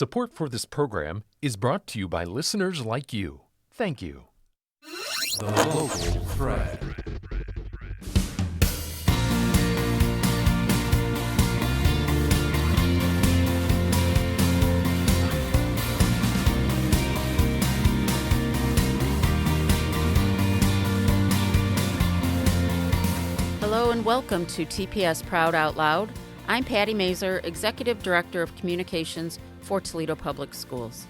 Support for this program is brought to you by listeners like you. Thank you. The Local Thread. Hello and welcome to TPS Proud Out Loud. I'm Patty Mazer, Executive Director of Communications for Toledo Public Schools.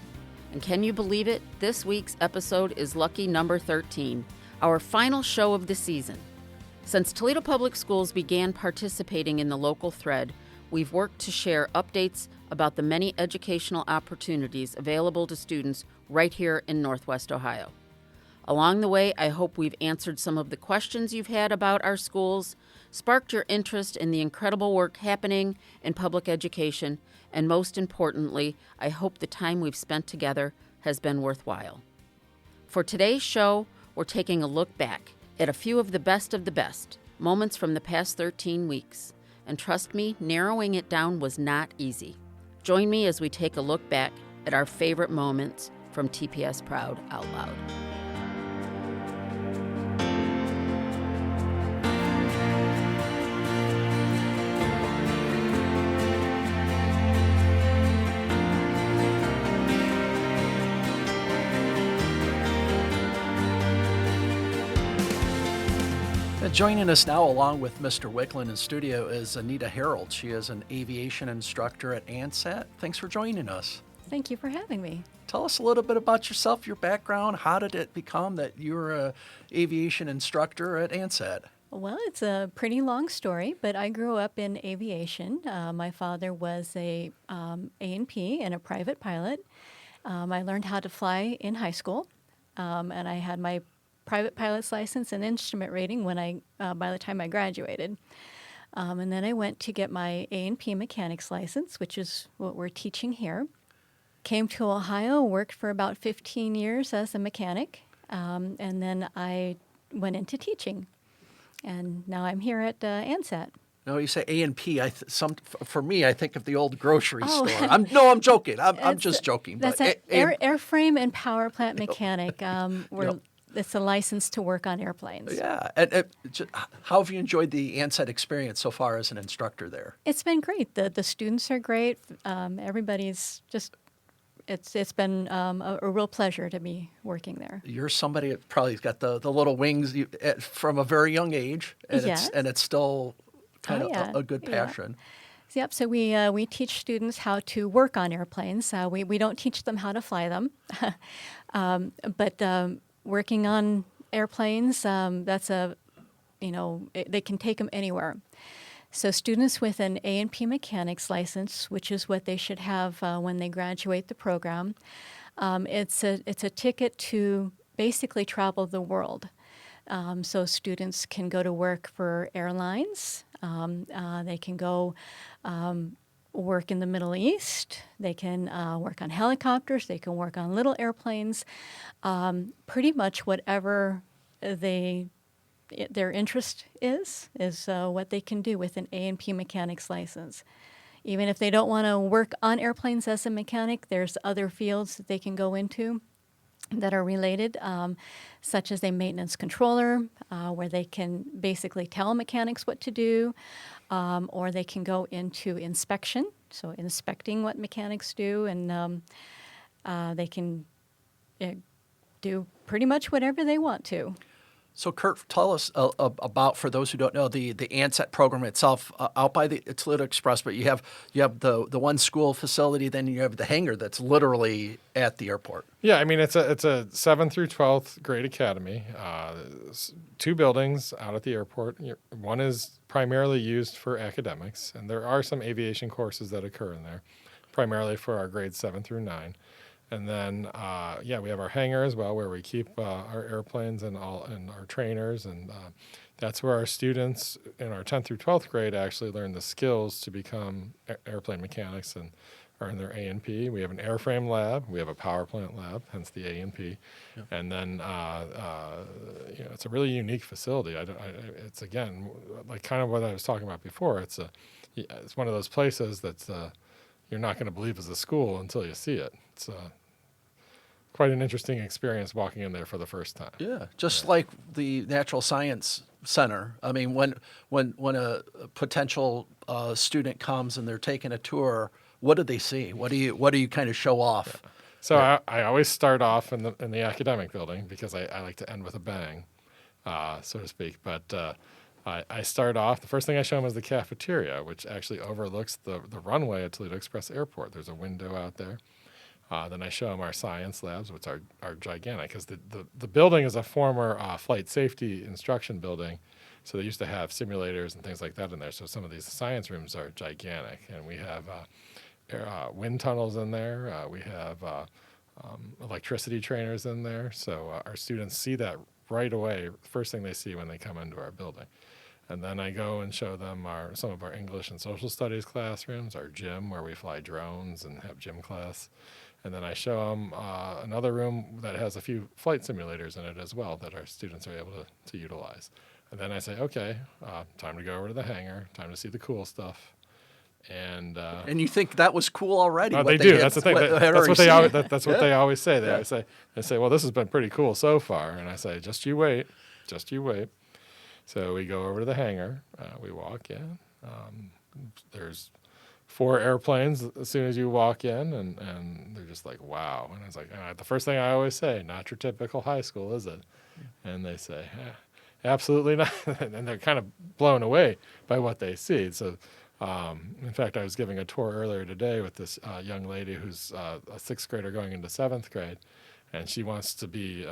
And can you believe it? This week's episode is lucky number 13, our final show of the season. Since Toledo Public Schools began participating in the local thread, we've worked to share updates about the many educational opportunities available to students right here in Northwest Ohio. Along the way, I hope we've answered some of the questions you've had about our schools, sparked your interest in the incredible work happening in public education, and most importantly, I hope the time we've spent together has been worthwhile. For today's show, we're taking a look back at a few of the best moments from the past 13 weeks. And trust me, narrowing it down was not easy. Join me as we take a look back at our favorite moments from TPS Proud Out Loud. Joining us now, along with Mr. Wicklund in studio, is Anita Harold. She is an aviation instructor at ANSET. Thanks for joining us. Thank you for having me. Tell us a little bit about yourself, your background. How did it become that you're an aviation instructor at ANSET? Well, it's a pretty long story, but I grew up in aviation. My father was a A&P and a private pilot. I learned how to fly in high school, and I had my private pilot's license and instrument rating by the time I graduated. And then I went to get my A&P mechanics license, which is what we're teaching here. Came to Ohio, worked for about 15 years as a mechanic, and then I went into teaching. And now I'm here at ANSET. No, you say A&P. For me, I think of the old grocery store. I'm joking. I'm just joking. That's an airframe and power plant mechanic. It's a license to work on airplanes. Yeah. And how have you enjoyed the ANSET experience so far as an instructor there? It's been great. The students are great. Everybody's just, it's been a real pleasure to be working there. You're somebody that probably got the little wings from a very young age, and yes. it's still kind of a good passion. Yeah. Yep. So we teach students how to work on airplanes. We don't teach them how to fly them, but working on airplanes, they can take them anywhere. So students with an A&P mechanics license, which is what they should have when they graduate the program, it's a ticket to basically travel the world. So students can go to work for airlines. They can go work in the Middle East. They can work on helicopters. They can work on little airplanes. Pretty much whatever their interest is what they can do with an A&P mechanics license. Even if they don't want to work on airplanes as a mechanic, there's other fields that they can go into that are related, such as a maintenance controller, where they can basically tell mechanics what to do, or they can go into inspection, so inspecting what mechanics do, and they can do pretty much whatever they want to. So, Kurt, tell us about, for those who don't know, the ANSET program itself out by the Toledo Express. But you have the one school facility, then you have the hangar that's literally at the airport. Yeah, I mean it's a 7th through 12th grade academy. 2 buildings out at the airport. One is primarily used for academics, and there are some aviation courses that occur in there, primarily for our grades 7 through 9. And then, we have our hangar as well, where we keep our airplanes and our trainers, and that's where our students in our 10th through 12th grade actually learn the skills to become airplane mechanics and earn their A&P. We have an airframe lab, we have a power plant lab, hence the A&P, and then it's a really unique facility. It's again like kind of what I was talking about before. It's one of those places that's you're not going to believe is a school until you see it. It's quite an interesting experience walking in there for the first time. Yeah, just like the Natural Science Center. I mean, when a potential student comes and they're taking a tour, what do they see? What do you kind of show off? So I always start off in the academic building because I like to end with a bang, so to speak. But I start off, the first thing I show them is the cafeteria, which actually overlooks the runway at Toledo Express Airport. There's a window out there. Then I show them our science labs, which are gigantic, because the building is a former flight safety instruction building. So they used to have simulators and things like that in there. So some of these science rooms are gigantic. And we have wind tunnels in there. We have electricity trainers in there. So our students see that right away, first thing they see when they come into our building. And then I go and show them some of our English and social studies classrooms, our gym where we fly drones and have gym class. And then I show them another room that has a few flight simulators in it as well that our students are able to utilize. And then I say, okay, time to go over to the hangar, time to see the cool stuff. And you think that was cool already? they what do. had- That's the thing. what- had That's already what they seen? always. That's what Yeah. they always say. Yeah. They say, well, this has been pretty cool so far. And I say, just you wait, just you wait. So we go over to the hangar. We walk in. There's 4 airplanes as soon as you walk in, and they're just like, wow. And I was like, the first thing I always say, not your typical high school, is it? And they say, absolutely not. And they're kind of blown away by what they see. So, in fact, I was giving a tour earlier today with this young lady who's a 6th grader going into 7th grade, and she wants to be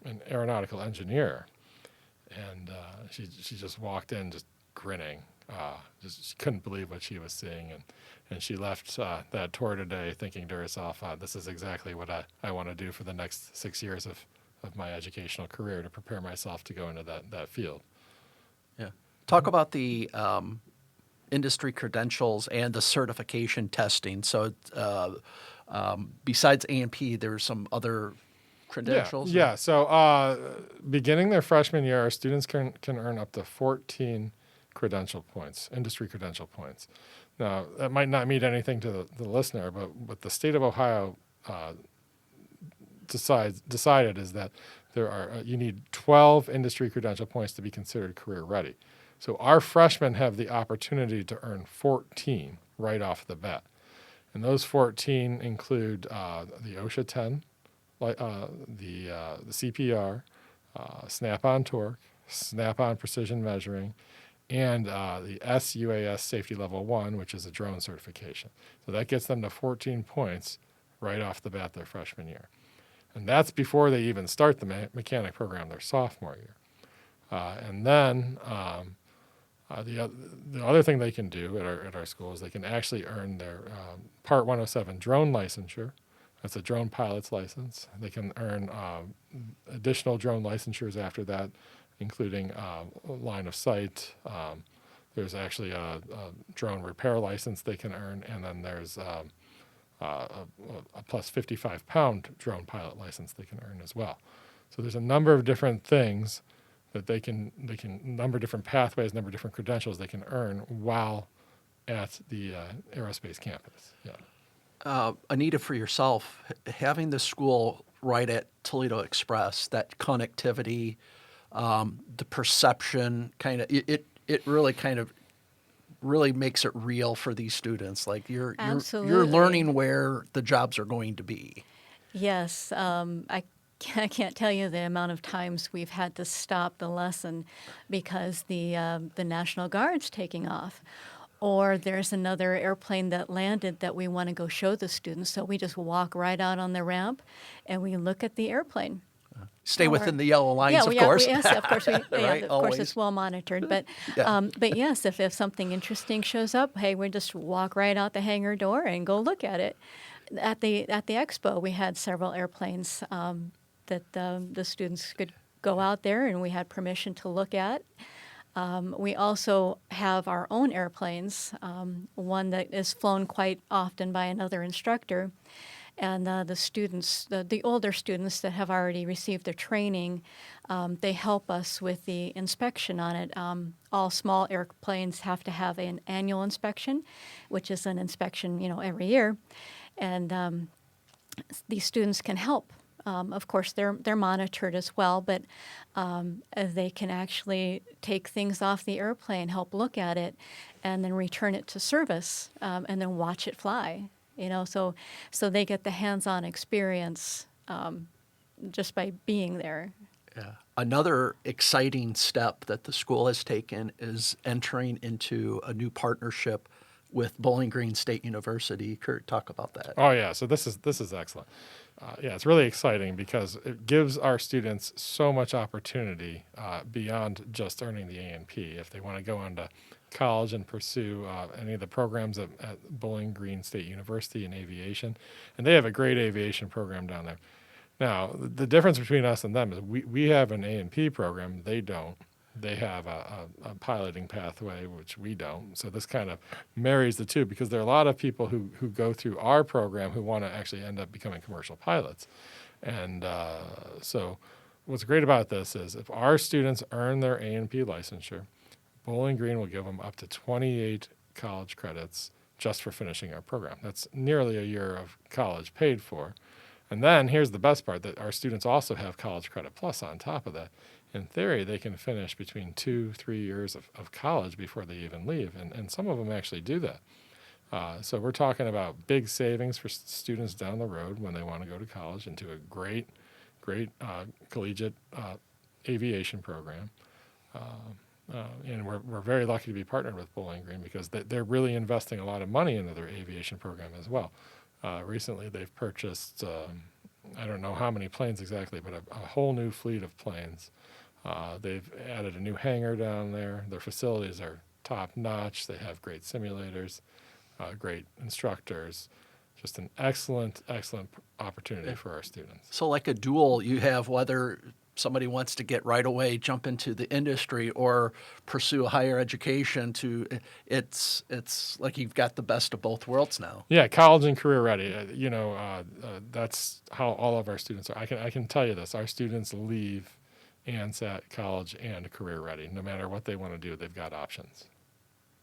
an aeronautical engineer. And she just walked in just grinning. She couldn't believe what she was seeing. And she left that tour today thinking to herself, this is exactly what I want to do for the next 6 years of my educational career, to prepare myself to go into that field. Yeah. Talk about the industry credentials and the certification testing. So besides A&P, there's some other credentials? Yeah. So beginning their freshman year, our students can earn up to 14 credential points, industry credential points. Now, that might not mean anything to the listener, but what the state of Ohio decided is that you need 12 industry credential points to be considered career ready. So our freshmen have the opportunity to earn 14 right off the bat. And those 14 include the OSHA 10, the CPR, Snap-on Torque, Snap-on Precision Measuring, and the SUAS Safety Level 1, which is a drone certification. So that gets them to 14 points right off the bat their freshman year. And that's before they even start the mechanic program their sophomore year. And then the other thing they can do at our school is they can actually earn their Part 107 drone licensure. That's a drone pilot's license. They can earn additional drone licensures after that, including line of sight. There's actually a drone repair license they can earn, and then there's a plus 55-pound drone pilot license they can earn as well. So there's a number of different things that they can number of different pathways, number of different credentials they can earn while at the aerospace campus. Yeah. Anita, for yourself, having the school right at Toledo Express, that connectivity, the perception, kind of it really kind of really makes it real for these students. Like you're learning where the jobs are going to be. Yes, I can't tell you the amount of times we've had to stop the lesson because the National Guard's taking off, or there's another airplane that landed that we want to go show the students. So we just walk right out on the ramp, and we look at the airplane. Stay within the yellow lines, of course. Yes, of course. Right, of always. course, it's well monitored. But Yeah. but yes, if something interesting shows up, hey, we just walk right out the hangar door and go look at it. At the expo, we had several airplanes that the students could go out there, and we had permission to look at. We also have our own airplanes, one that is flown quite often by another instructor. And the students, the older students that have already received their training, they help us with the inspection on it. All small airplanes have to have an annual inspection, which is an inspection, every year. And these students can help. Of course, they're monitored as well, but they can actually take things off the airplane, help look at it, and then return it to service, and then watch it fly. So they get the hands-on experience just by being there. Yeah. Another exciting step that the school has taken is entering into a new partnership with Bowling Green State University. Kurt, talk about that. Oh yeah, so this is excellent. Yeah, it's really exciting because it gives our students so much opportunity beyond just earning the A&P. If they want to go on to college and pursue any of the programs at Bowling Green State University in aviation, and they have a great aviation program down there. Now, the difference between us and them is we have an A&P program, they don't. They have a piloting pathway, which we don't. So this kind of marries the two because there are a lot of people who go through our program who want to actually end up becoming commercial pilots. And so what's great about this is if our students earn their A&P licensure, Bowling Green will give them up to 28 college credits just for finishing our program. That's nearly a year of college paid for. And then here's the best part, that our students also have College Credit Plus on top of that. In theory, they can finish between 2-3 years of college before they even leave, and some of them actually do that. So we're talking about big savings for students down the road when they want to go to college into a great collegiate aviation program. And we're very lucky to be partnered with Bowling Green because they're really investing a lot of money into their aviation program as well. Recently, they've purchased, I don't know how many planes exactly, but a whole new fleet of planes. They've added a new hangar down there. Their facilities are top-notch. They have great simulators, great instructors. Just an excellent opportunity for our students. So like a dual, you have whether somebody wants to get right away, jump into the industry or pursue a higher education it's like you've got the best of both worlds now. Yeah, college and career ready. That's how all of our students are. I can tell you this. Our students leave ANSAT, college, and career ready. No matter what they want to do, they've got options.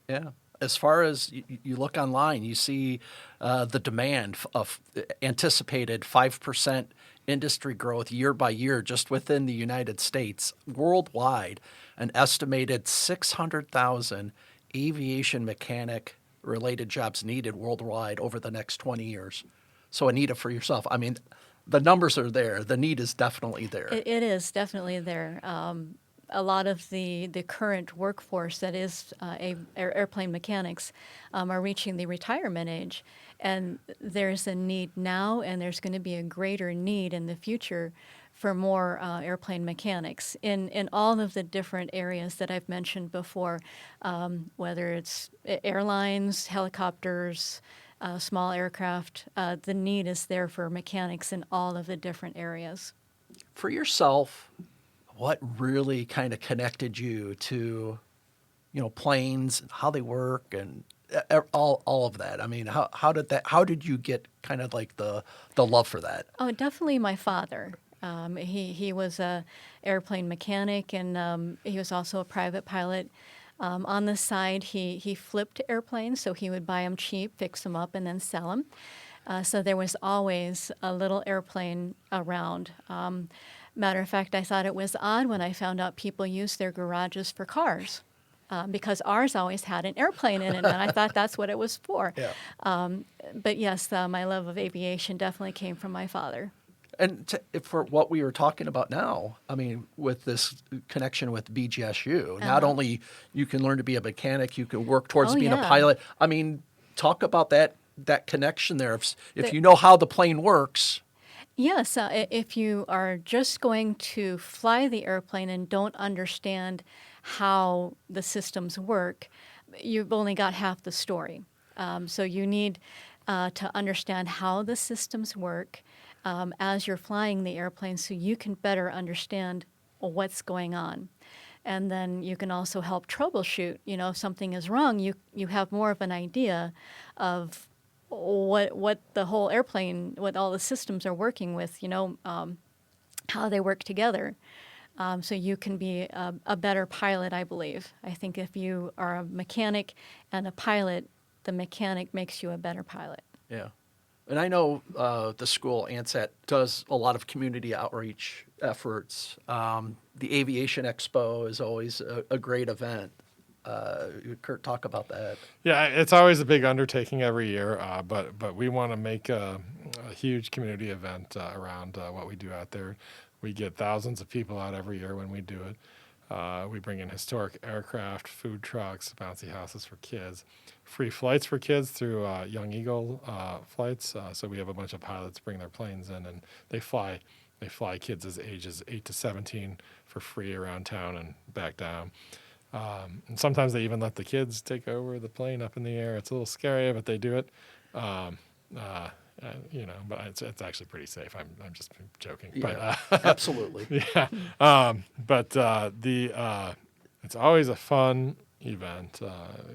Yeah. As far as you look online, you see the demand of anticipated 5% industry growth year by year just within the United States. Worldwide, an estimated 600,000 aviation mechanic related jobs needed worldwide over the next 20 years. So Anita, for yourself, I mean, the numbers are there. The need is definitely there. It is definitely there. A lot of the current workforce that is airplane mechanics are reaching the retirement age. And there's a need now, and there's going to be a greater need in the future for more airplane mechanics in all of the different areas that I've mentioned before, whether it's airlines, helicopters, small aircraft. The need is there for mechanics in all of the different areas. For yourself, what really kind of connected you to, planes, how they work, and all of that? I mean, how did you get kind of like the love for that? Oh, definitely my father. He was a airplane mechanic, and he was also a private pilot. On the side, he flipped airplanes, so he would buy them cheap, fix them up, and then sell them. So there was always a little airplane around. Matter of fact, I thought it was odd when I found out people used their garages for cars. Because ours always had an airplane in it, and I thought that's what it was for. Yeah. But yes, my love of aviation definitely came from my father. And for what we were talking about now, I mean, with this connection with BGSU, not only you can learn to be a mechanic, you can work towards being a pilot. I mean, talk about that connection there. If you know how the plane works. Yes, if you are just going to fly the airplane and don't understand how the systems work, you've only got half the story. So you need to understand how the systems work as you're flying the airplane so you can better understand what's going on. And then you can also help troubleshoot. If something is wrong, you have more of an idea of what the whole airplane, what all the systems are working with, how they work together. So you can be a better pilot, I believe. I think if you are a mechanic and a pilot, the mechanic makes you a better pilot. Yeah. And I know the school, ANSAT, does a lot of community outreach efforts. The Aviation Expo is always a great event. Kurt, talk about that. Yeah, it's always a big undertaking every year, but we want to make a huge community event around what we do out there. We get thousands of people out every year when we do it. We bring in historic aircraft, food trucks, bouncy houses for kids, free flights for kids through Young Eagle flights. So we have a bunch of pilots bring their planes in, and they fly kids as ages 8 to 17 for free around town and back down. And sometimes they even let the kids take over the plane up in the air. It's a little scary, but they do it. But it's actually pretty safe. I'm just joking. Yeah, But, absolutely. yeah. It's always a fun event.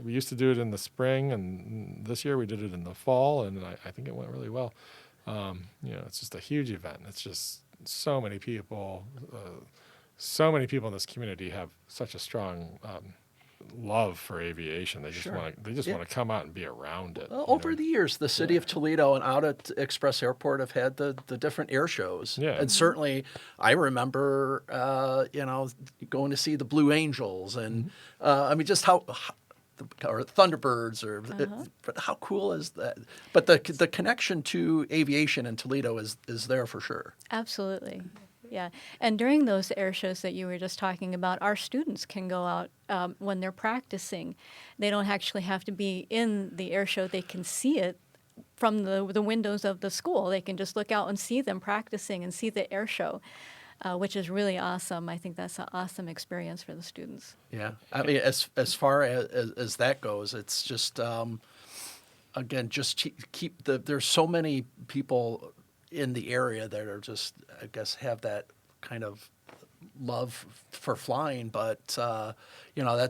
We used to do it in the spring, and this year we did it in the fall, and I think it went really well. It's just a huge event. It's just so many people. So many people in this community have such a strong love for aviation. They just Sure. want to come out and be around it. Well, over the years, the city of Toledo and out at Express Airport have had the different air shows. Yeah. And certainly, I remember, going to see the Blue Angels and, just how or Thunderbirds, but how cool is that? But the connection to aviation in Toledo is there for sure. Absolutely. Yeah. And during those air shows that you were just talking about, our students can go out when they're practicing. They don't actually have to be in the air show. They can see it from the windows of the school. They can just look out and see them practicing and see the air show, which is really awesome. I think that's an awesome experience for the students. Yeah. I mean, as far as that goes, it's just, again, just keep there's so many people in the area that are just, I guess, have that kind of love for flying, but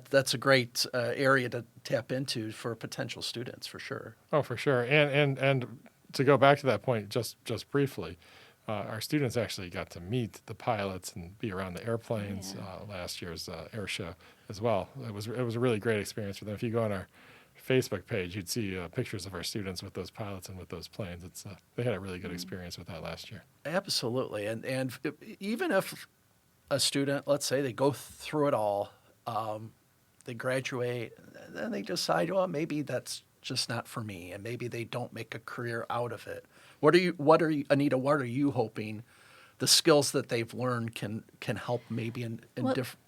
that's a great area to tap into for potential students for sure. Oh, for sure. And to go back to that point just briefly, our students actually got to meet the pilots and be around the airplanes last year's air show as well. It was a really great experience for them. If you go on our Facebook page, you'd see pictures of our students with those pilots and with those planes. They had a really good experience with that last year. Absolutely. And even if a student, let's say they go through it all, they graduate, and then they decide, well, maybe that's just not for me, and maybe they don't make a career out of it. Anita, what are you hoping the skills that they've learned can help maybe in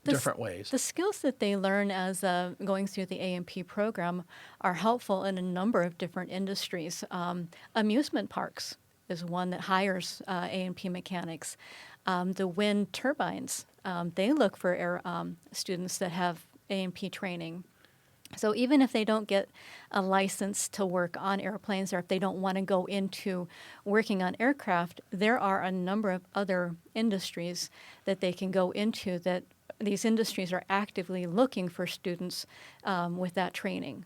different ways? The skills that they learn as going through the A&P program are helpful in a number of different industries. Amusement parks is one that hires A&P mechanics. The wind turbines, they look for air students that have A&P training. So even if they don't get a license to work on airplanes, or if they don't want to go into working on aircraft, there are a number of other industries that they can go into that these industries are actively looking for students with that training.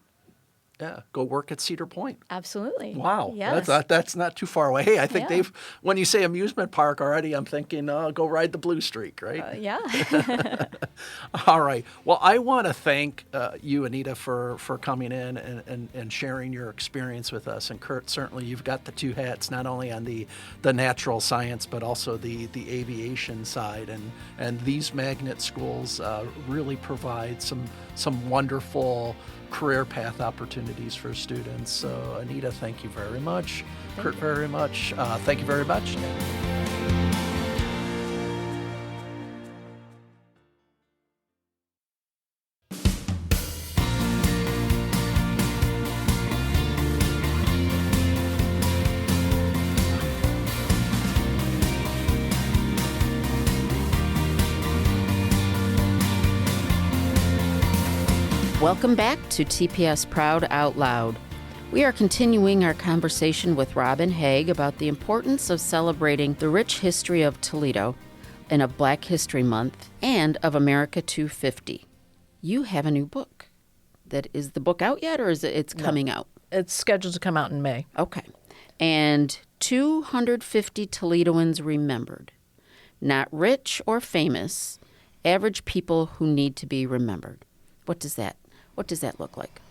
Yeah, go work at Cedar Point. Absolutely. Wow, Yes. that's not too far away. I think Yeah. when you say amusement park already, I'm thinking, go ride the Blue Streak, right? Yeah. All right. Well, I want to thank you, Anita, for coming in and sharing your experience with us. And Kurt, certainly you've got the two hats, not only on the natural science, but also the aviation side. And these magnet schools really provide some wonderful career path opportunities for students. So, Anita, thank you very much. Kurt, very much. Thank you very much. Welcome back to TPS Proud Out Loud. We are continuing our conversation with Robin Haig about the importance of celebrating the rich history of Toledo and of Black History Month and of America 250. You have a new book. Is the book out yet, or is it's coming out? It's scheduled to come out in May. Okay. And 250 Toledoans remembered. Not rich or famous, average people who need to be remembered. What does that look like?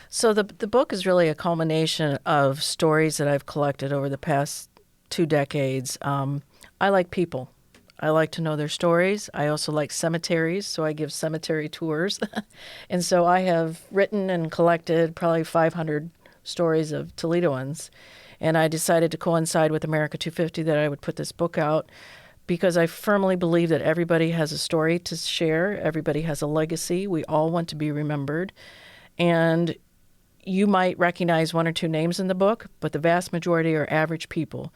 So the book is really a culmination of stories that I've collected over the past 2 decades. I like people. I like to know their stories. I also like cemeteries, so I give cemetery tours. And so I have written and collected probably 500 stories of Toledoans. And I decided to coincide with America 250 that I would put this book out because I firmly believe that everybody has a story to share. Everybody has a legacy. We all want to be remembered. And you might recognize 1 or 2 names in the book, but the vast majority are average people.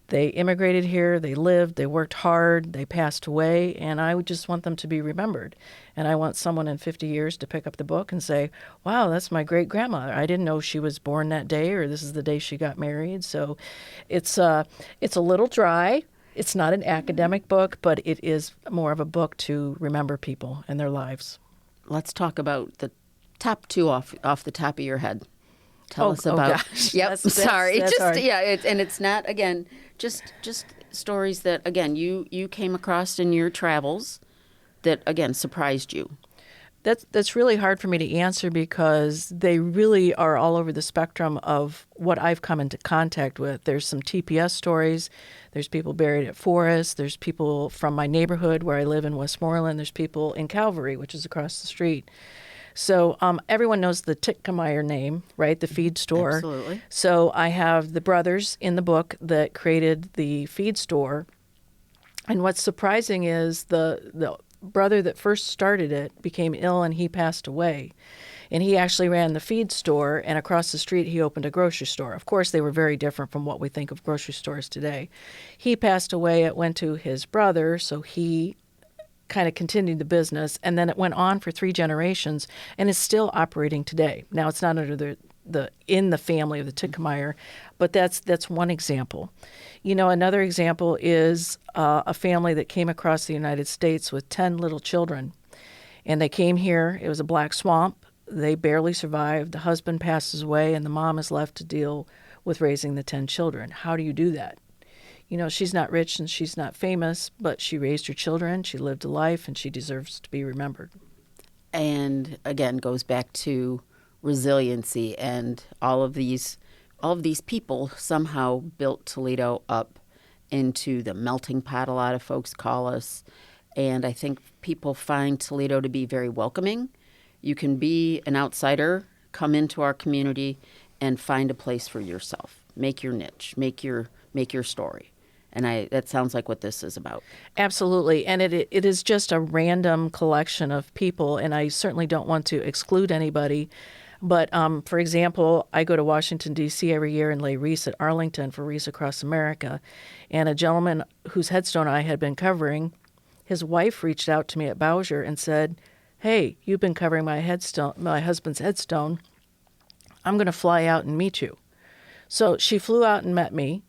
They immigrated here, they lived, they worked hard, they passed away, and I would just want them to be remembered. And I want someone in 50 years to pick up the book and say, wow, that's my great-grandma. I didn't know she was born that day, or this is the day she got married. So it's a little dry. It's not an academic book, but it is more of a book to remember people and their lives. Let's talk about the top 2 off the top of your head. Tell us about. Gosh. Yep. That's just hard. and it's not again just stories that again you came across in your travels that again surprised you. That's really hard for me to answer because they really are all over the spectrum of what I've come into contact with. There's some TPS stories. There's people buried at Forest. There's people from my neighborhood where I live in Westmoreland. There's people in Calvary, which is across the street. So everyone knows the Titkemeyer name, right? The feed store. Absolutely. So I have the brothers in the book that created the feed store. And what's surprising is the brother that first started it became ill and he passed away. And he actually ran the feed store, and across the street he opened a grocery store. Of course, they were very different from what we think of grocery stores today. He passed away. It went to his brother, so he kind of continued the business, and then it went on for 3 generations and is still operating today. Now, it's not under in the family of the Titkemeyer, but that's one example. You know, another example is a family that came across the United States with 10 little children. And they came here. It was a black swamp. They barely survived. The husband passes away, and the mom is left to deal with raising the 10 children. How do you do that? You know, she's not rich and she's not famous, but she raised her children, she lived a life, and she deserves to be remembered. And again, goes back to resiliency, and all of these people somehow built Toledo up into the melting pot, a lot of folks call us. And I think people find Toledo to be very welcoming. You can be an outsider, come into our community, and find a place for yourself. Make your niche, make your story. And that sounds like what this is about. Absolutely. And it is just a random collection of people, and I certainly don't want to exclude anybody. But, for example, I go to Washington, D.C. every year and lay wreaths at Arlington for Wreaths Across America. And a gentleman whose headstone I had been covering, his wife reached out to me at Bowsher and said, hey, you've been covering my husband's headstone. I'm going to fly out and meet you. So she flew out and met me.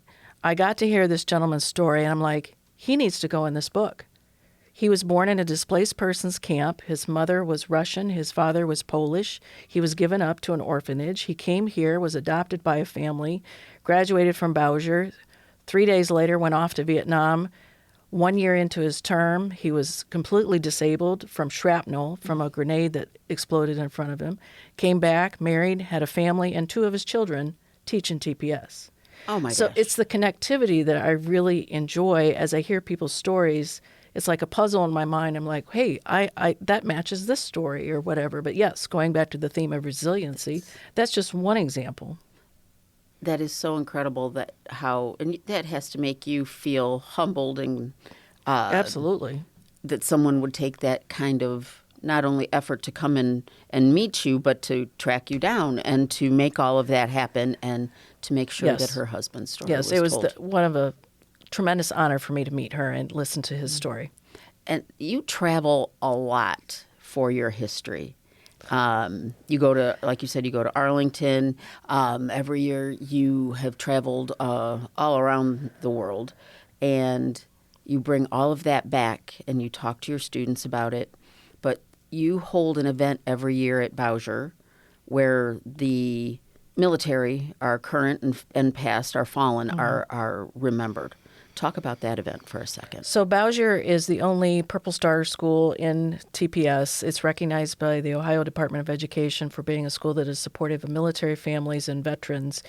I got to hear this gentleman's story, and I'm like, he needs to go in this book. He was born in a displaced persons camp. His mother was Russian. His father was Polish. He was given up to an orphanage. He came here, was adopted by a family, graduated from Bowsher. 3 days later, went off to Vietnam. 1 year into his term, he was completely disabled from shrapnel from a grenade that exploded in front of him. Came back, married, had a family, and 2 of his children teach in TPS. Oh, my gosh. So it's the connectivity that I really enjoy as I hear people's stories. It's like a puzzle in my mind. I'm like, hey, I that matches this story or whatever. But yes, going back to the theme of resiliency, that's just one example. That is so incredible and that has to make you feel humbled and Absolutely. that someone would take that kind of not only effort to come in and meet you, but to track you down and to make all of that happen and to make sure that her husband's story was Yes, it was told. one of a tremendous honor for me to meet her and listen to his story. And you travel a lot for your history. You go to, like you said, you go to Arlington. Every year you have traveled all around the world, and you bring all of that back and you talk to your students about it. But you hold an event every year at Bowsher where the military, our current and past, our fallen, are remembered. Talk about that event for a second. So Bowsher is the only Purple Star school in TPS. It's recognized by the Ohio Department of Education for being a school that is supportive of military families and veterans.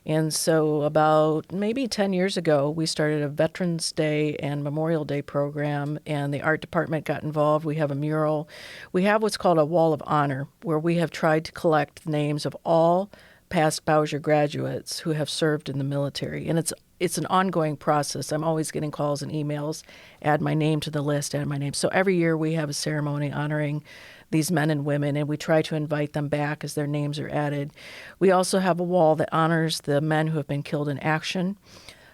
And so about maybe 10 years ago, we started a Veterans Day and Memorial Day program, and the art department got involved. We have a mural. We have what's called a Wall of Honor, where we have tried to collect the names of all past Bowsher graduates who have served in the military. And it's an ongoing process. I'm always getting calls and emails, add my name to the list, add my name. So every year we have a ceremony honoring these men and women, and we try to invite them back as their names are added. We also have a wall that honors the men who have been killed in action.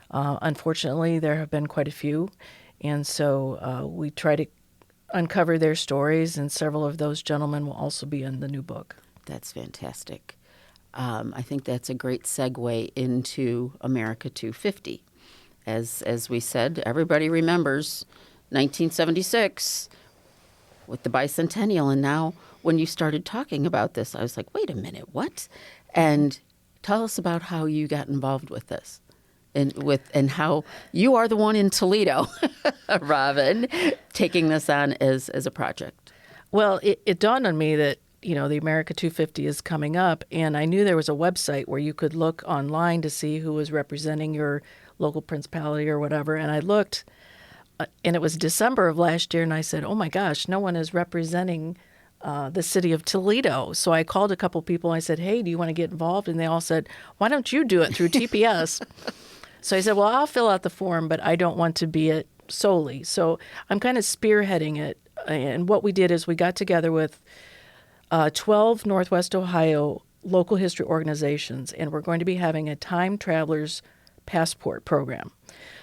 Unfortunately, there have been quite a few, and so we try to uncover their stories, and several of those gentlemen will also be in the new book. That's fantastic. I think that's a great segue into America 250. As we said, everybody remembers 1976 with the bicentennial, and now when you started talking about this, I was like, wait a minute, what? And tell us about how you got involved with this, and how you are the one in Toledo, Robin, taking this on as a project. Well, it dawned on me that the America 250 is coming up, and I knew there was a website where you could look online to see who was representing your local principality or whatever. And I looked, and it was December of last year, and I said, oh my gosh, no one is representing the city of Toledo. So I called a couple people, and I said, hey, do you want to get involved? And they all said, why don't you do it through TPS? So I said, well, I'll fill out the form, but I don't want to be it solely. So I'm kind of spearheading it. And what we did is we got together with 12 Northwest Ohio local history organizations, and we're going to be having a time traveler's passport program.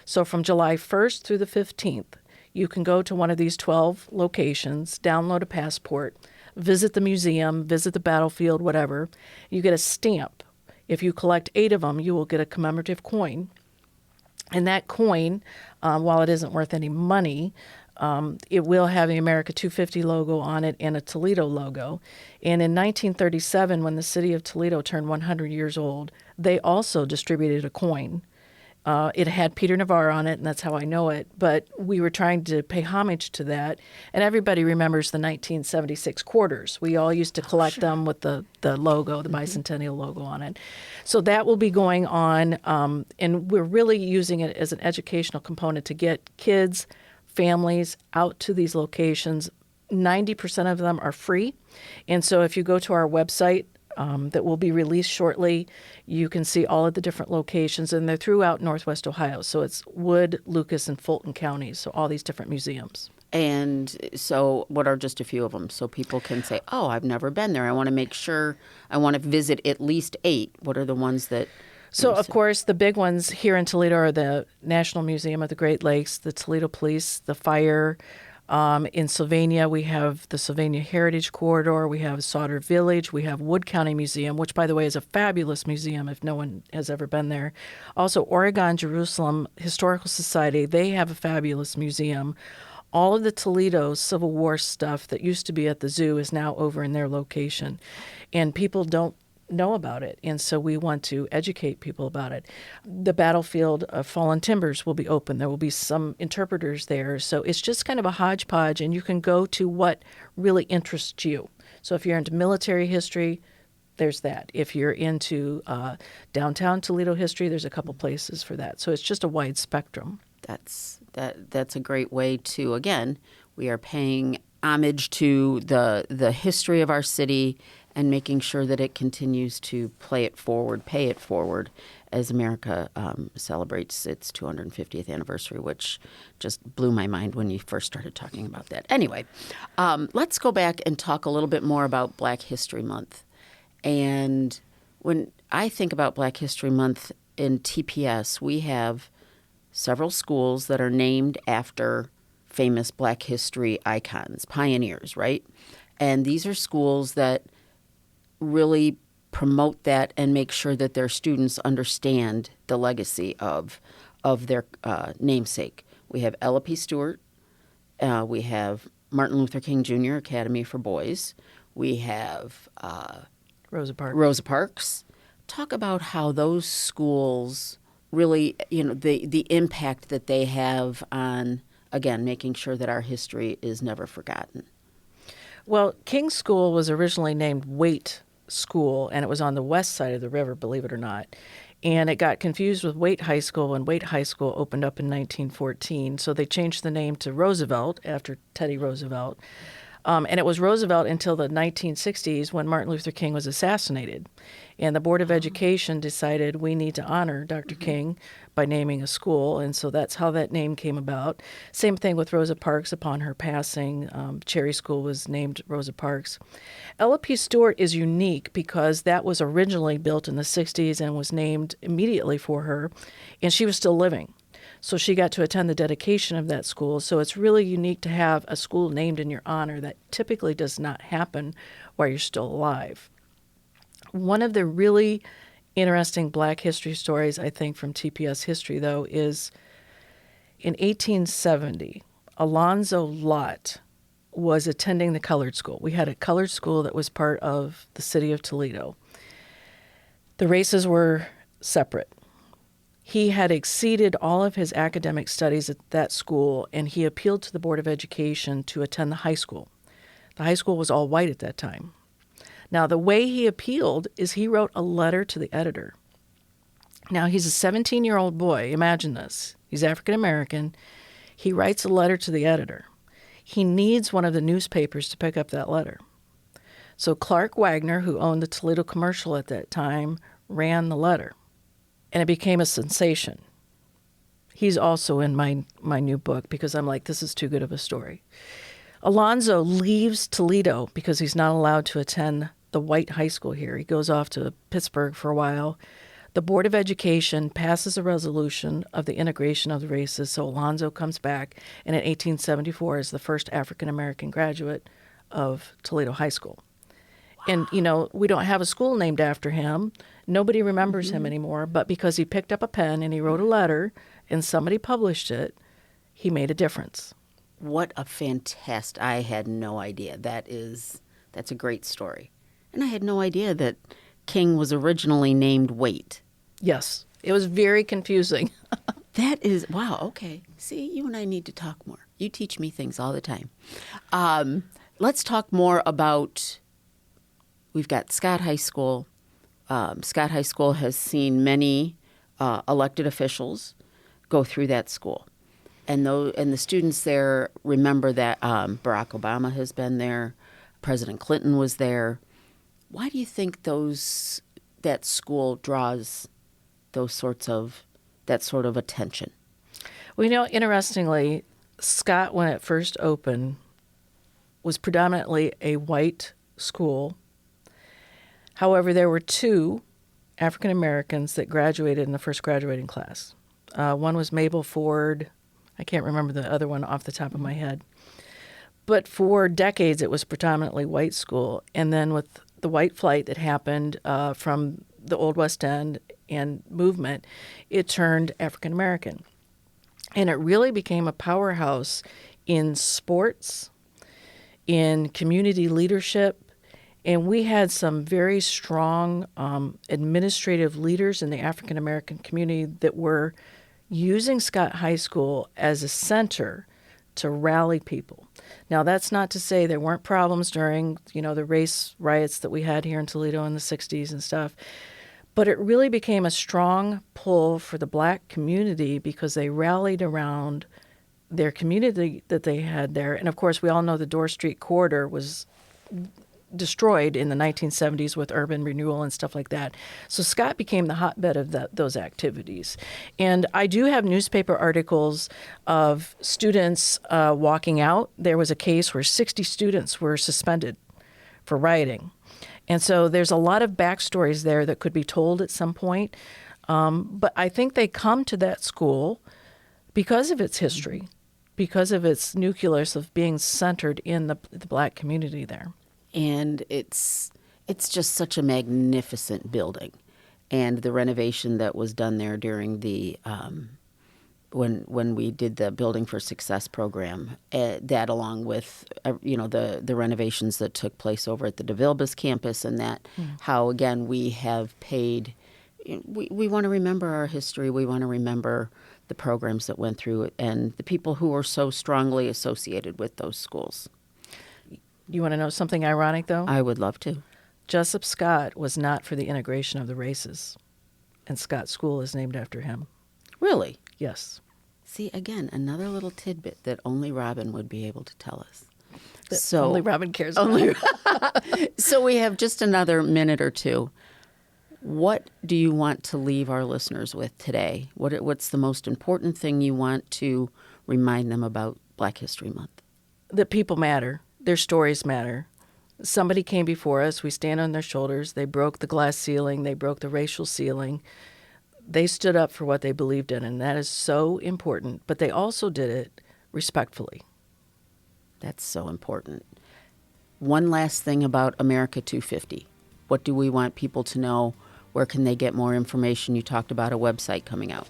So from July 1st through the 15th, you can go to one of these 12 locations, download a passport, visit the museum, visit the battlefield, whatever. You get a stamp. If you collect 8 of them, you will get a commemorative coin. And that coin, while it isn't worth any money, it will have the America 250 logo on it and a Toledo logo. And in 1937, when the city of Toledo turned 100 years old, they also distributed a coin. It had Peter Navarre on it, and that's how I know it. But we were trying to pay homage to that. And everybody remembers the 1976 quarters. We all used to collect them with the logo, the bicentennial logo on it. So that will be going on, and we're really using it as an educational component to get kids, families out to these locations. 90% of them are free. And so if you go to our website that will be released shortly, you can see all of the different locations, and they're throughout Northwest Ohio. So it's Wood, Lucas, and Fulton counties, so all these different museums. And so what are just a few of them? So people can say, oh, I've never been there. I want to make sure, I want to visit at least 8. What are the ones that... So, of course, the big ones here in Toledo are the National Museum of the Great Lakes, the Toledo Police, the Fire. In Sylvania, we have the Sylvania Heritage Corridor. We have Sauter Village. We have Wood County Museum, which, by the way, is a fabulous museum if no one has ever been there. Also, Oregon Jerusalem Historical Society, they have a fabulous museum. All of the Toledo Civil War stuff that used to be at the zoo is now over in their location. And people don't know about it, and so we want to educate people about it. The battlefield of Fallen Timbers will be open. There will be some interpreters there, so it's just kind of a hodgepodge, and you can go to what really interests you. So if you're into military history, there's that. If you're into downtown Toledo history, there's a couple places for that. So it's just a wide spectrum. That's a great way to, again, we are paying homage to the history of our city and making sure that it continues to pay it forward as America celebrates its 250th anniversary, which just blew my mind when you first started talking about that. Anyway, let's go back and talk a little bit more about Black History Month. And when I think about Black History Month in TPS, we have several schools that are named after famous Black history icons, pioneers, right? And these are schools that really promote that and make sure that their students understand the legacy of their namesake. We have Ella P. Stewart. We have Martin Luther King Jr. Academy for Boys. We have Rosa Parks. Rosa Parks. talk about how those schools really, the impact that they have on, again, making sure that our history is never forgotten. Well, King School was originally named Waite School, and it was on the west side of the river, believe it or not. And it got confused with Waite High School, and Waite High School opened up in 1914. So they changed the name to Roosevelt after Teddy Roosevelt. And it was Roosevelt until the 1960s when Martin Luther King was assassinated. And the Board of Education decided we need to honor Dr. King by naming a school. And so that's how that name came about. Same thing with Rosa Parks upon her passing. Cherry School was named Rosa Parks. Ella P. Stewart is unique because that was originally built in the 60s and was named immediately for her. And she was still living. So she got to attend the dedication of that school. So it's really unique to have a school named in your honor. That typically does not happen while you're still alive. One of the really interesting Black history stories, I think, from TPS history, though, is in 1870, Alonzo Lott was attending the colored school. We had a colored school that was part of the city of Toledo. The races were separate. He had exceeded all of his academic studies at that school, and he appealed to the Board of Education to attend the high school. The high school was all white at that time. Now, the way he appealed is he wrote a letter to the editor. Now, he's a 17-year-old boy. Imagine this. He's African American. He writes a letter to the editor. He needs one of the newspapers to pick up that letter. So Clark Wagner, who owned the Toledo Commercial at that time, ran the letter. And it became a sensation. He's also in my new book because I'm like, this is too good of a story. Alonzo leaves Toledo because he's not allowed to attend the white high school here. He goes off to Pittsburgh for a while. The Board of Education passes a resolution of the integration of the races, so Alonzo comes back, and in 1874 is the first African-American graduate of Toledo High School. And, we don't have a school named after him. Nobody remembers him anymore. But because he picked up a pen and he wrote a letter and somebody published it, he made a difference. What a fantastic, I had no idea. That's a great story. And I had no idea that King was originally named Waite. Yes. It was very confusing. That is, wow, okay. See, you and I need to talk more. You teach me things all the time. Let's talk more about, we've got Scott High School. Scott High School has seen many elected officials go through that school. And the students there remember that Barack Obama has been there, President Clinton was there. Why do you think that school draws that sort of attention? Well, interestingly, Scott, when it first opened, was predominantly a white school. However, there were 2 African Americans that graduated in the first graduating class. One was Mabel Ford. I can't remember the other one off the top of my head. But for decades, it was predominantly white school. And then with the white flight that happened from the Old West End and movement, it turned African American. And it really became a powerhouse in sports, in community leadership. And we had some very strong administrative leaders in the African American community that were using Scott High School as a center to rally people. Now, that's not to say there weren't problems during, the race riots that we had here in Toledo in the 60s and stuff. But it really became a strong pull for the Black community because they rallied around their community that they had there. And, of course, we all know the Dorr Street corridor was destroyed in the 1970s with urban renewal and stuff like that. So Scott became the hotbed of those activities. And I do have newspaper articles of students walking out. There was a case where 60 students were suspended for rioting. And so there's a lot of backstories there that could be told at some point. But I think they come to that school because of its history, because of its nucleus of being centered in the Black community there. And it's just such a magnificent building. And the renovation that was done there during the when we did the Building for Success program. That, along with the renovations that took place over at the DeVilbiss campus, and that how again we have paid. We want to remember our history. We want to remember the programs that went through it and the people who were so strongly associated with those schools. You want to know something ironic, though? I would love to. Jessup Scott was not for the integration of the races, and Scott School is named after him. Really? Yes. See, again, another little tidbit that only Robin would be able to tell us. That only Robin cares about. So we have just another minute or two. What do you want to leave our listeners with today? What's the most important thing you want to remind them about Black History Month? That people matter. Their stories matter. Somebody came before us. We stand on their shoulders. They broke the glass ceiling. They broke the racial ceiling. They stood up for what they believed in, and that is so important. But they also did it respectfully. That's so important. One last thing about America 250. What do we want people to know? Where can they get more information? You talked about a website coming out.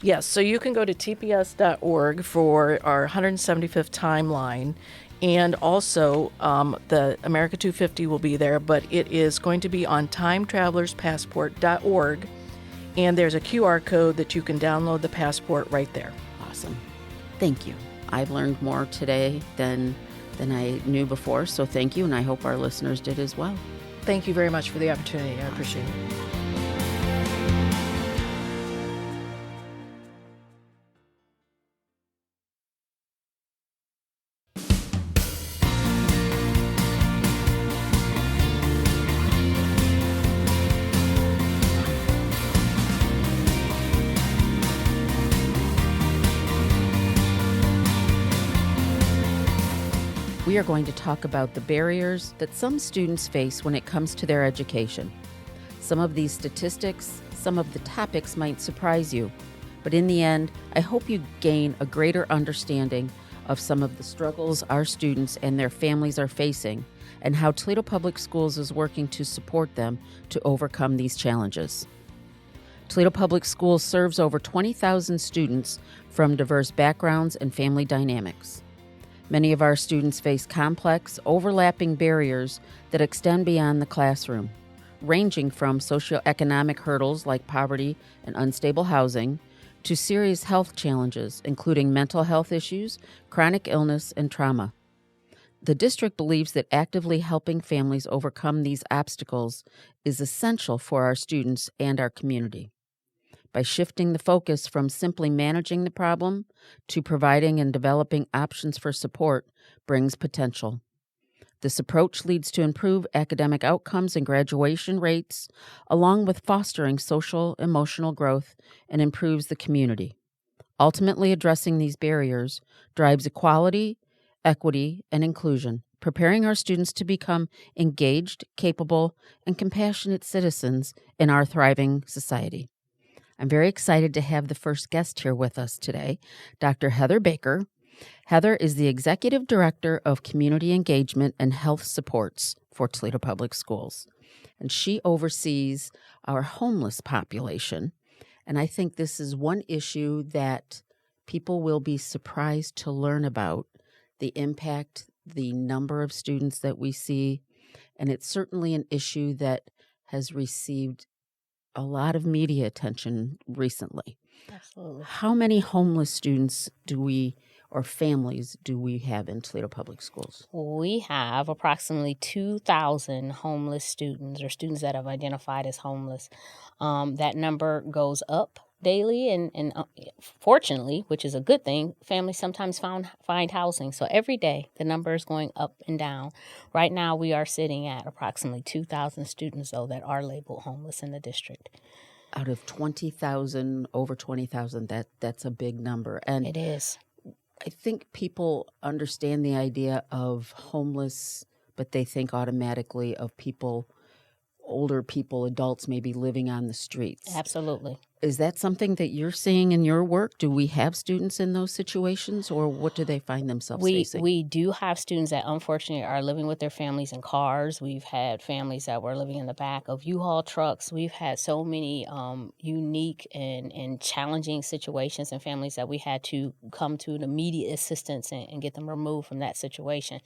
Yes, so you can go to tps.org for our 175th timeline. And also, the America 250 will be there, but it is going to be on timetravelerspassport.org. And there's a QR code that you can download the passport right there. Awesome. Thank you. I've learned more today than I knew before, so thank you, and I hope our listeners did as well. Thank you very much for the opportunity. I appreciate it. We are going to talk about the barriers that some students face when it comes to their education. Some of these statistics, some of the topics might surprise you, but in the end, I hope you gain a greater understanding of some of the struggles our students and their families are facing and how Toledo Public Schools is working to support them to overcome these challenges. Toledo Public Schools serves over 20,000 students from diverse backgrounds and family dynamics. Many of our students face complex, overlapping barriers that extend beyond the classroom, ranging from socioeconomic hurdles like poverty and unstable housing to serious health challenges, including mental health issues, chronic illness, and trauma. The district believes that actively helping families overcome these obstacles is essential for our students and our community. By shifting the focus from simply managing the problem to providing and developing options for support brings potential. This approach leads to improved academic outcomes and graduation rates, along with fostering social, emotional growth and improves the community. Ultimately, addressing these barriers drives equality, equity, and inclusion, preparing our students to become engaged, capable, and compassionate citizens in our thriving society. I'm very excited to have the first guest here with us today, Dr. Heather Baker. Heather is the Executive Director of Community Engagement and Health Supports for Toledo Public Schools, and she oversees our homeless population. And I think this is one issue that people will be surprised to learn about, the impact, the number of students that we see, and it's certainly an issue that has received a lot of media attention recently. Absolutely. How many homeless students or families do we have in Toledo Public Schools? We have approximately 2,000 homeless students or students that have identified as homeless. That number goes up daily, and fortunately, which is a good thing, families sometimes find housing. So every day, the number is going up and down. Right now, we are sitting at approximately 2,000 students, though, that are labeled homeless in the district. Out of 20,000, over 20,000, that's a big number. And It is. I think people understand the idea of homeless, but they think automatically of people, older people, adults maybe living on the streets. Absolutely. Is that something that you're seeing in your work? Do we have students in those situations, or what do they find themselves facing? We do have students that unfortunately are living with their families in cars. We've had families that were living in the back of U-Haul trucks. We've had so many unique and challenging situations and families that we had to come to an immediate assistance and get them removed from that situation.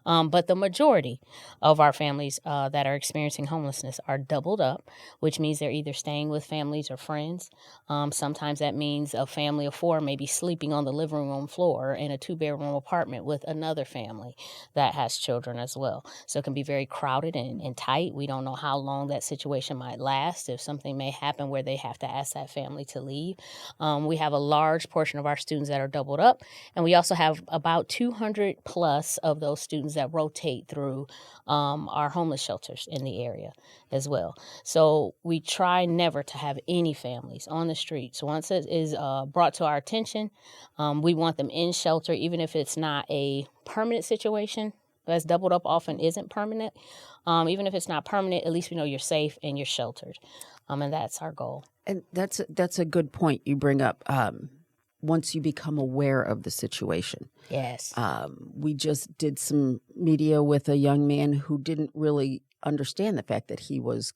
But the majority of our families that are experiencing homelessness are doubled up, which means they're either staying with families or friends. Sometimes that means a family of four may be sleeping on the living room floor in a 2-bedroom apartment with another family that has children as well. So it can be very crowded and tight. We don't know how long that situation might last, if something may happen where they have to ask that family to leave. We have a large portion of our students that are doubled up, and we also have about 200 plus of those students that rotate through our homeless shelters in the area as well. So we try never to have any families on the streets. Once it is brought to our attention, we want them in shelter, even if it's not a permanent situation. As doubled up often isn't permanent. Even if it's not permanent, at least we know you're safe and you're sheltered. And that's our goal. And that's a good point you bring up. Once you become aware of the situation. Yes. We just did some media with a young man who didn't really understand the fact that he was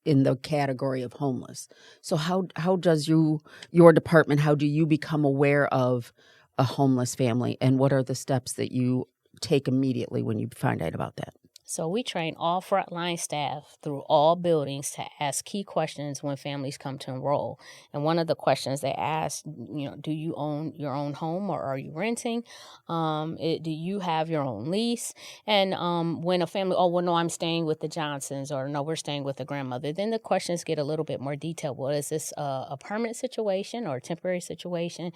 in the category of homeless. So how does your department, how do you become aware of a homeless family, and what are the steps that you take immediately when you find out about that? So we train all frontline staff through all buildings to ask key questions when families come to enroll. And one of the questions they ask, do you own your own home or are you renting? Do you have your own lease? And when a family, no, I'm staying with the Johnsons, or no, we're staying with the grandmother, then the questions get a little bit more detailed. Well, is this a permanent situation or a temporary situation?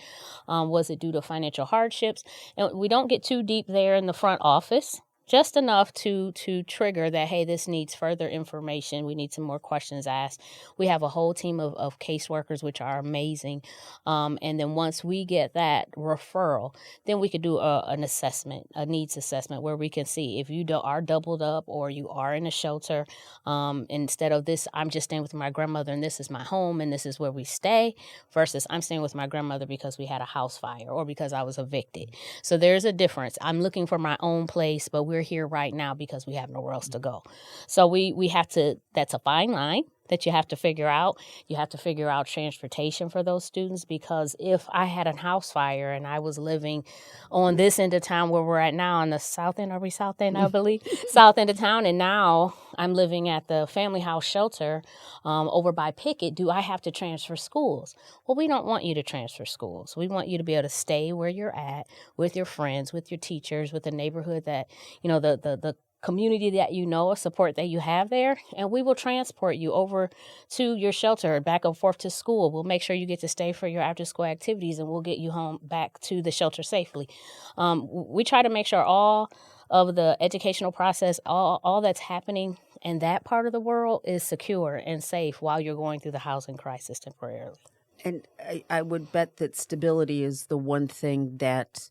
Was it due to financial hardships? And we don't get too deep there in the front office. Just enough to trigger that, hey, this needs further information. We need some more questions asked. We have a whole team of caseworkers, which are amazing. And then once we get that referral, then we could do an assessment, a needs assessment, where we can see if you are doubled up or you are in a shelter. Instead of this, I'm just staying with my grandmother and this is my home and this is where we stay, versus I'm staying with my grandmother because we had a house fire or because I was evicted. So there's a difference. I'm looking for my own place, but we're here right now because we have nowhere else to go. So we have to, that's a fine line that you have to figure out. You have to figure out transportation for those students, because if I had a house fire and I was living on this end of town where we're at now, on the south end, are we south end, I believe? South end of town, and now I'm living at the family house shelter over by Pickett, do I have to transfer schools? Well, we don't want you to transfer schools. We want you to be able to stay where you're at with your friends, with your teachers, with the neighborhood that, the community that support that you have there, and we will transport you over to your shelter, back and forth to school. We'll make sure you get to stay for your after-school activities, and we'll get you home back to the shelter safely. We try to make sure all of the educational process, all that's happening in that part of the world is secure and safe while you're going through the housing crisis temporarily. And I would bet that stability is the one thing that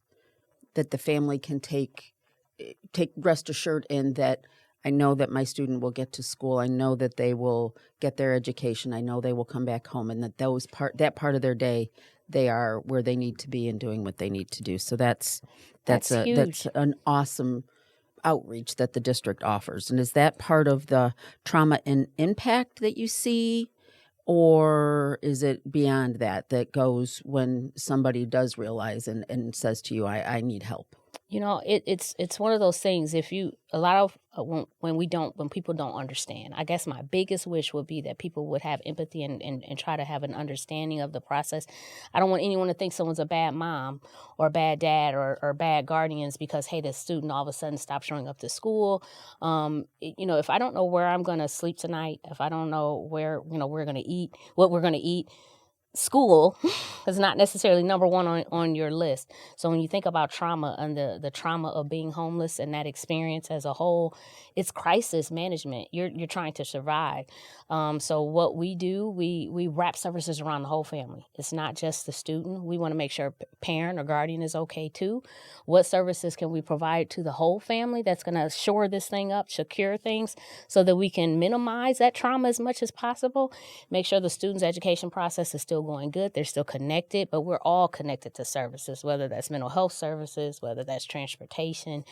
the family can take rest assured in, that I know that my student will get to school. I know that they will get their education. I know they will come back home, and that that part of their day, they are where they need to be and doing what they need to do. So that's huge. That's an awesome outreach that the district offers. And is that part of the trauma and impact that you see, or is it beyond that goes when somebody does realize and says to you, I need help? It's one of those things. When people don't understand, I guess my biggest wish would be that people would have empathy and try to have an understanding of the process. I don't want anyone to think someone's a bad mom or bad dad or bad guardians because, hey, the student all of a sudden stopped showing up to school. If I don't know where I'm going to sleep tonight, if I don't know where, we're going to eat, what we're going to eat, school is not necessarily number one on your list. So when you think about trauma and the trauma of being homeless and that experience as a whole, it's crisis management. You're trying to survive. So what we do, we wrap services around the whole family. It's not just the student. We want to make sure parent or guardian is okay too. What services can we provide to the whole family that's going to shore this thing up, secure things, so that we can minimize that trauma as much as possible, make sure the student's education process is still going good, they're still connected, but we're all connected to services, whether that's mental health services, whether that's transportation,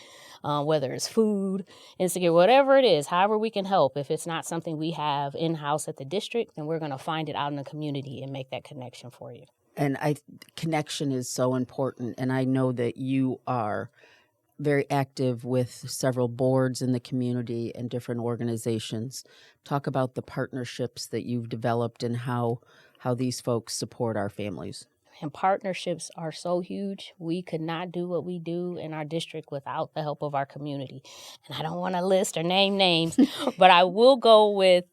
whether it's food, insecure, whatever it is, however we can help. If it's not something we have in-house at the district, then we're going to find it out in the community and make that connection for you. And connection is so important. And I know that you are very active with several boards in the community and different organizations. Talk about the partnerships that you've developed and how these folks support our families. And partnerships are so huge. We could not do what we do in our district without the help of our community. And I don't want to list or name names, but I will go with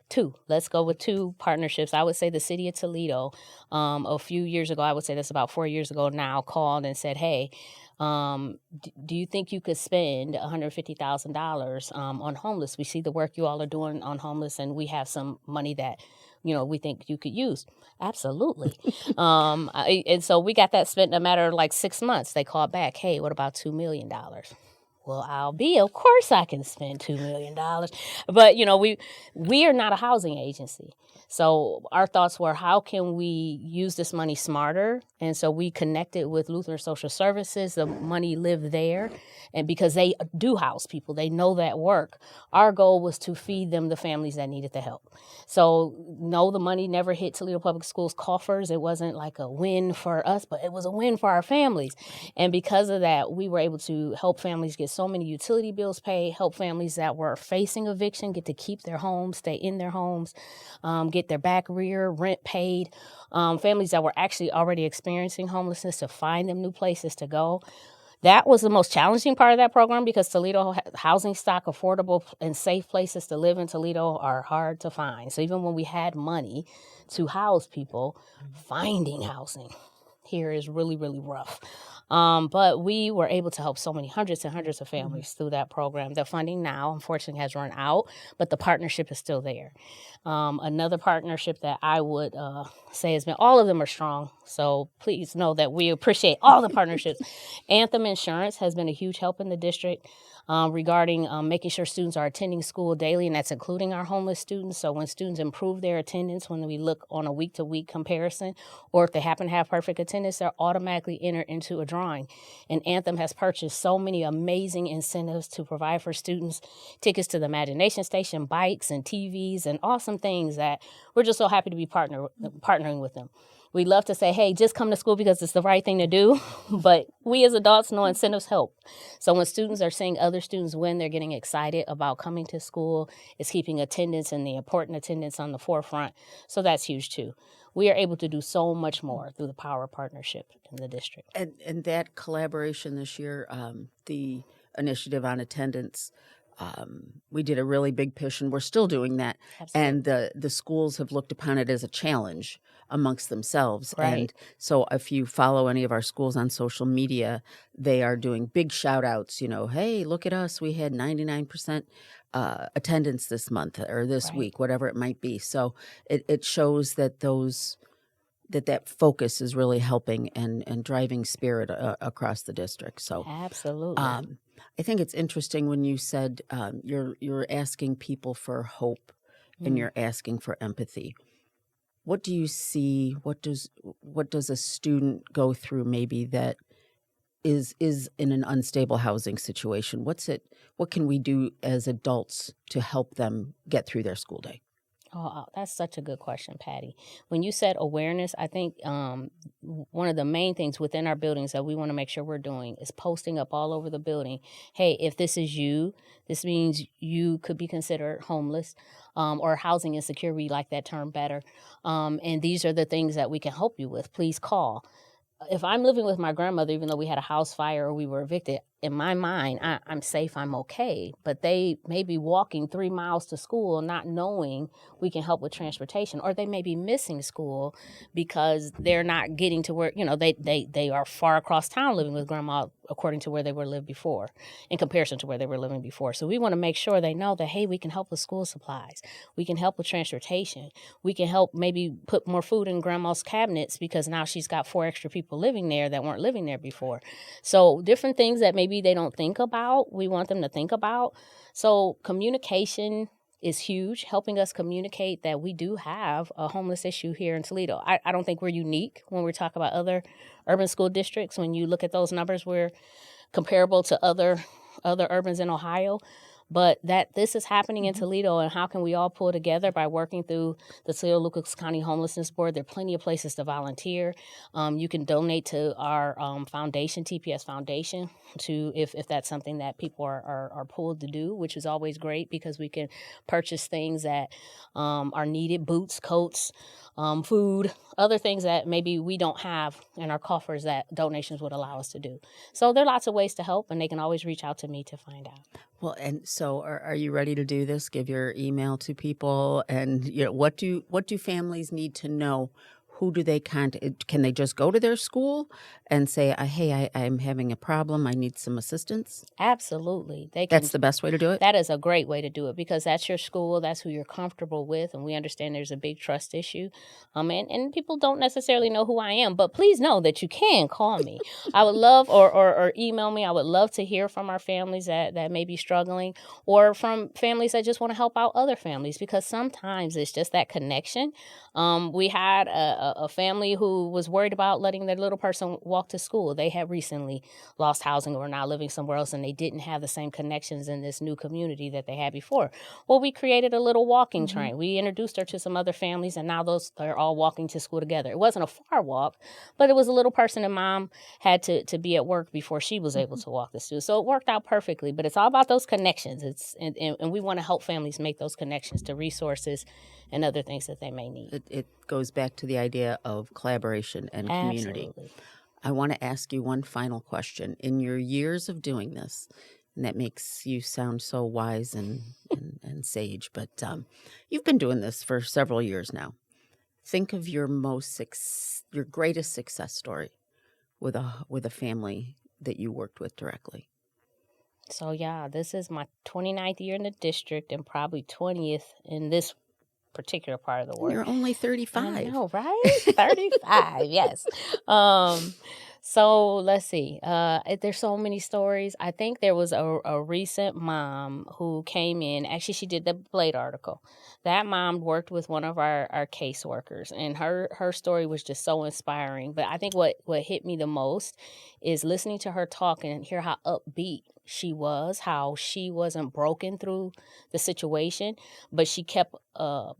two. Let's go with two partnerships. I would say the city of Toledo, a few years ago, I would say that's about 4 years ago now, called and said, hey, do you think you could spend $150,000 on homeless? We see the work you all are doing on homeless, and we have some money that we think you could use. Absolutely. And so we got that spent in a matter of like 6 months. They called back, hey, what about $2 million? Well, of course I can spend $2 million. But, we are not a housing agency. So our thoughts were, how can we use this money smarter? And so we connected with Lutheran Social Services. The money lived there. And because they do house people, they know that work. Our goal was to feed them the families that needed the help. So no, the money never hit Toledo Public Schools coffers. It wasn't like a win for us, but it was a win for our families. And because of that, we were able to help families get so many utility bills paid, help families that were facing eviction get to keep their homes, stay in their homes, get their back rear rent paid, families that were actually already experiencing homelessness to find them new places to go. That was the most challenging part of that program because Toledo housing stock, affordable and safe places to live in Toledo are hard to find. So even when we had money to house people, finding housing here is really, really rough. But we were able to help so many hundreds and hundreds of families through that program. The funding now, unfortunately, has run out, but the partnership is still there. Another partnership that I would say has been, all of them are strong, so please know that we appreciate all the partnerships. Anthem Insurance has been a huge help in the district regarding making sure students are attending school daily, and that's including our homeless students. So when students improve their attendance, when we look on a week-to-week comparison, or if they happen to have perfect attendance, they're automatically entered into a drawing. And Anthem has purchased so many amazing incentives to provide for students, tickets to the Imagination Station, bikes and TVs, and awesome things that we're just so happy to be partnering with them. We love to say, hey, just come to school because it's the right thing to do. But we as adults know incentives help. So when students are seeing other students win, they're getting excited about coming to school. It's keeping attendance and the important attendance on the forefront. So that's huge too. We are able to do so much more through the power of partnership in the district. And that collaboration this year, the initiative on attendance, we did a really big push, and we're still doing that. Absolutely. And the schools have looked upon it as a challenge amongst themselves. Right. And so if you follow any of our schools on social media, they are doing big shout outs, hey, look at us. We had 99% attendance this month or this week, whatever it might be. So it shows that that focus is really helping and driving spirit across the district. So absolutely. I think it's interesting when you said you're asking people for hope and you're asking for empathy. What do you see? What does a student go through maybe that is in an unstable housing situation? What can we do as adults to help them get through their school day? Oh, that's such a good question, Patty. When you said awareness, I think one of the main things within our buildings that we want to make sure we're doing is posting up all over the building, hey, if this is you, this means you could be considered homeless or housing insecure. We like that term better. And these are the things that we can help you with. Please call. If I'm living with my grandmother, even though we had a house fire or we were evicted, in my mind, I'm safe, I'm okay. But they may be walking 3 miles to school not knowing we can help with transportation, or they may be missing school because they're not getting to where, they are far across town living with grandma according to where they were lived before, in comparison to where they were living before. So we want to make sure they know that, hey, we can help with school supplies. We can help with transportation. We can help maybe put more food in grandma's cabinets because now she's got 4 extra people living there that weren't living there before. So different things that maybe they don't think about, we want them to think about. So communication is huge, helping us communicate that we do have a homeless issue here in Toledo. I don't think we're unique when we talk about other urban school districts. When you look at those numbers, we're comparable to other urbans in Ohio. But that this is happening in Toledo, and how can we all pull together by working through the Toledo Lucas County Homelessness Board? There are plenty of places to volunteer. You can donate to our foundation, TPS Foundation, to if that's something that people are pulled to do, which is always great because we can purchase things that are needed, boots, coats, food, other things that maybe we don't have in our coffers that donations would allow us to do. So there are lots of ways to help, and they can always reach out to me to find out. Well, and so are you ready to do this? Give your email to people, and what do families need to know? Who do they contact? Can they just go to their school and say, hey, I'm having a problem. I need some assistance? Absolutely. They can. That's the best way to do it? That is a great way to do it because that's your school. That's who you're comfortable with. And we understand there's a big trust issue. And people don't necessarily know who I am. But please know that you can call me. I would love or email me. I would love to hear from our families that may be struggling, or from families that just want to help out other families, because sometimes it's just that connection. We had a family who was worried about letting their little person walk to school. They had recently lost housing or were now living somewhere else, and they didn't have the same connections in this new community that they had before. Well, we created a little walking train. We introduced her to some other families, and now they're all walking to school together. It wasn't a far walk, but it was a little person, and mom had to be at work before she was able to walk the school. So it worked out perfectly, but it's all about those connections. And we want to help families make those connections to resources and other things that they may need. It goes back to the idea of collaboration and community. Absolutely. I want to ask you one final question. In your years of doing this, and that makes you sound so wise and sage, but you've been doing this for several years now. Think of your greatest success story with a family that you worked with directly. So yeah, this is my 29th year in the district and probably 20th in this particular part of the world. You're only 35. I know, right? 35, yes. So let's see. There's so many stories. I think there was a recent mom who came in. Actually, she did the Blade article. That mom worked with one of our caseworkers, and her story was just so inspiring. But I think what hit me the most is listening to her talk and hear how upbeat she was, how she wasn't broken through the situation, but she kept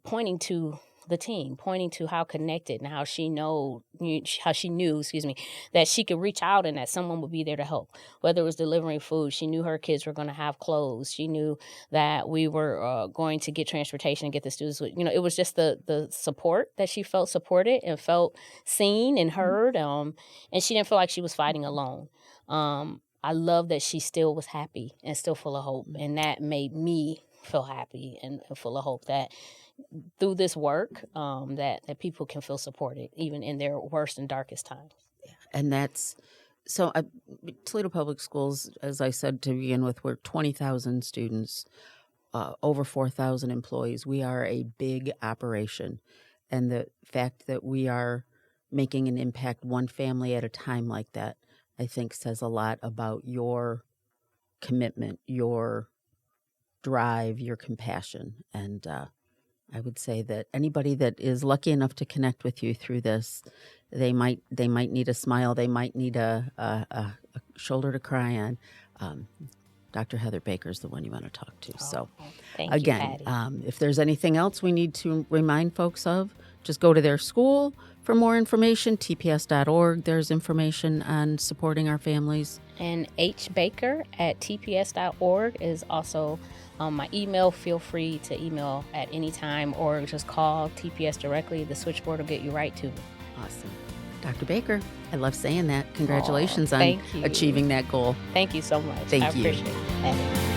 pointing to the team, pointing to how connected and how she knew, that she could reach out and that someone would be there to help. Whether it was delivering food, she knew her kids were going to have clothes. She knew that we were going to get transportation and get the students. It was just the support that she felt supported and felt seen and heard. And she didn't feel like she was fighting alone. I love that she still was happy and still full of hope. And that made me feel happy and full of hope that through this work, that people can feel supported even in their worst and darkest times. And that's so. Toledo Public Schools, as I said to begin with, we're 20,000 students, over 4,000 employees. We are a big operation, and the fact that we are making an impact one family at a time like that, I think, says a lot about your commitment, your drive, your compassion, and I would say that anybody that is lucky enough to connect with you through this, they might need a smile, they might need a shoulder to cry on. Dr. Heather Baker is the one you want to talk to. So, thank again, you, Patty. If there's anything else we need to remind folks of, just go to their school for more information. TPS.org. There's information on supporting our families. And hbaker@tps.org is also my email. Feel free to email at any time or just call TPS directly. The switchboard will get you right to me. Awesome. Dr. Baker, I love saying that. Congratulations on thank you. achieving that goal. Thank you so much. Thank I you. appreciate it.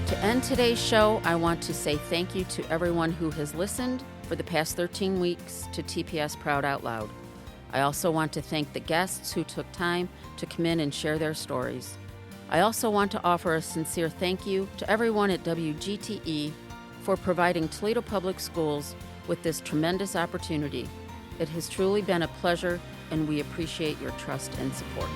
To end today's show, I want to say thank you to everyone who has listened for the past 13 weeks to TPS Proud Out Loud. I also want to thank the guests who took time to come in and share their stories. I also want to offer a sincere thank you to everyone at WGTE for providing Toledo Public Schools with this tremendous opportunity. It has truly been a pleasure, and we appreciate your trust and support.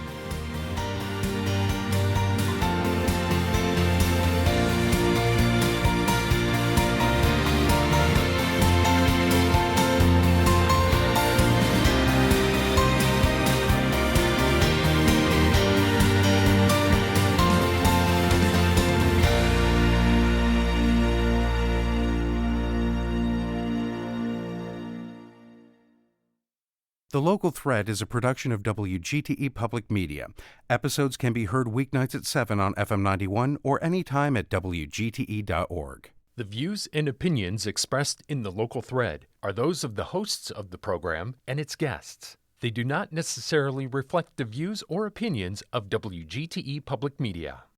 The Local Thread is a production of WGTE Public Media. Episodes can be heard weeknights at 7 on FM 91 or anytime at WGTE.org. The views and opinions expressed in the local thread are those of the hosts of the program and its guests. They do not necessarily reflect the views or opinions of WGTE Public Media.